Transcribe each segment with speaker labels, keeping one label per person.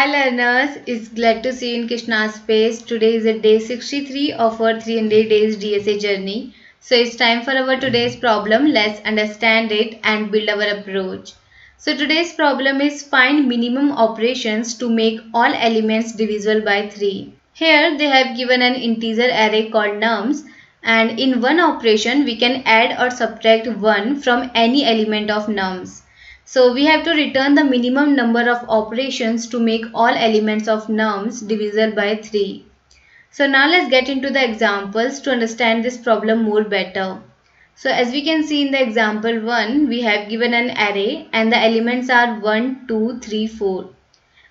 Speaker 1: Hi learners, it's glad to see you in Krishna's space. Today is a day 63 of our 300 days DSA journey. So it's time for our today's problem. Let's understand it and build our approach. So today's problem is find minimum operations to make all elements divisible by 3. Here they have given an integer array called nums, and in one operation we can add or subtract 1 from any element of nums. So we have to return the minimum number of operations to make all elements of nums divisible by 3. So now let's get into the examples to understand this problem more better. So as we can see in the example 1, we have given an array and the elements are 1, 2, 3, 4.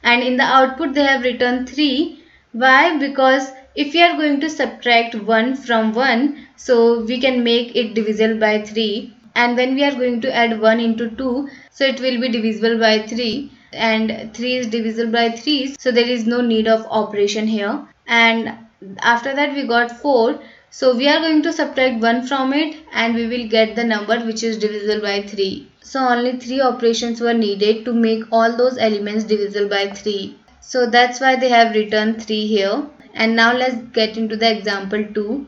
Speaker 1: And in the output they have written 3. Why? Because if we are going to subtract 1 from 1, so we can make it divisible by 3. And when we are going to add 1 into 2, so it will be divisible by 3, and 3 is divisible by 3, so there is no need of operation here. And after that we got 4, so we are going to subtract 1 from it and we will get the number which is divisible by 3. So only 3 operations were needed to make all those elements divisible by 3. So that's why they have written 3 here. And now let's get into the example 2.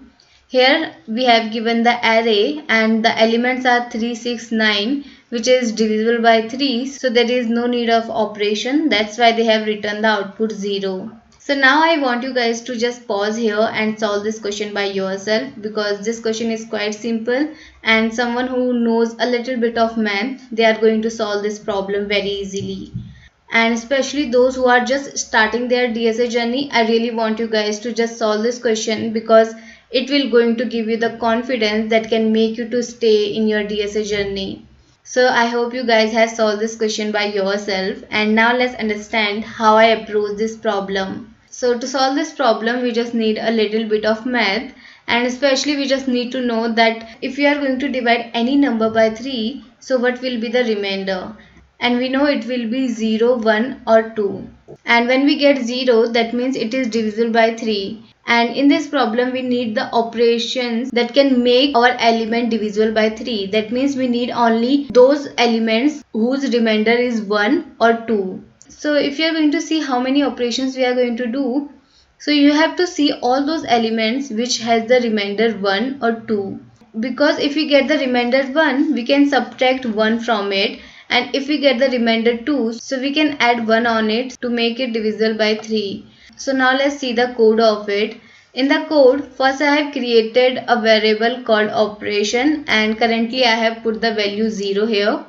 Speaker 1: Here we have given the array and the elements are 3, 6, 9, which is divisible by 3. So there is no need of operation. That's why they have written the output 0. So now I want you guys to just pause here and solve this question by yourself, because this question is quite simple and someone who knows a little bit of math, they are going to solve this problem very easily. And especially those who are just starting their DSA journey, I really want you guys to just solve this question, because it will going to give you the confidence that can make you to stay in your DSA journey. So I hope you guys have solved this question by yourself, and now let's understand how I approach this problem. So to solve this problem we just need a little bit of math, and especially we just need to know that if we are going to divide any number by 3, so what will be the remainder? And we know it will be 0, 1 or 2. And when we get 0, that means it is divisible by 3. And in this problem we need the operations that can make our element divisible by 3. That means we need only those elements whose remainder is 1 or 2. So if you are going to see how many operations we are going to do, so you have to see all those elements which has the remainder 1 or 2. Because if we get the remainder 1, we can subtract 1 from it. And if we get the remainder 2, so we can add 1 on it to make it divisible by 3. So now let's see the code of it. In the code, first I have created a variable called operation, and currently I have put the value 0 here.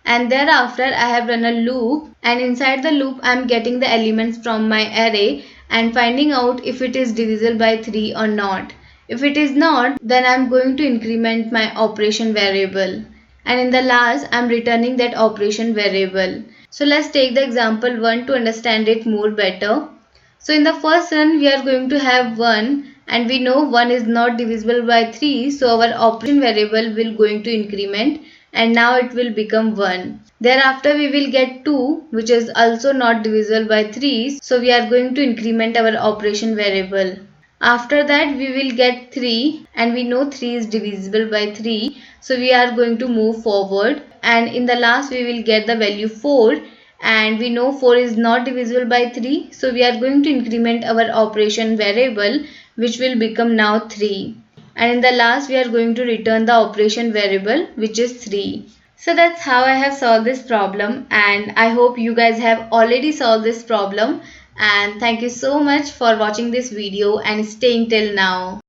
Speaker 1: And thereafter I have run a loop, and inside the loop I am getting the elements from my array and finding out if it is divisible by 3 or not. If it is not, then I am going to increment my operation variable. And in the last I am returning that operation variable. So let's take the example 1 to understand it more better. So in the first run we are going to have 1, and we know 1 is not divisible by 3, so our operation variable will going to increment, and now it will become 1. Thereafter we will get 2, which is also not divisible by 3, so we are going to increment our operation variable. After that we will get 3, and we know 3 is divisible by 3, so we are going to move forward. And in the last we will get the value 4, and we know 4 is not divisible by 3, so we are going to increment our operation variable, which will become now 3. And in the last we are going to return the operation variable, which is 3. So that's how I have solved this problem, and I hope you guys have already solved this problem. And thank you so much for watching this video and staying till now.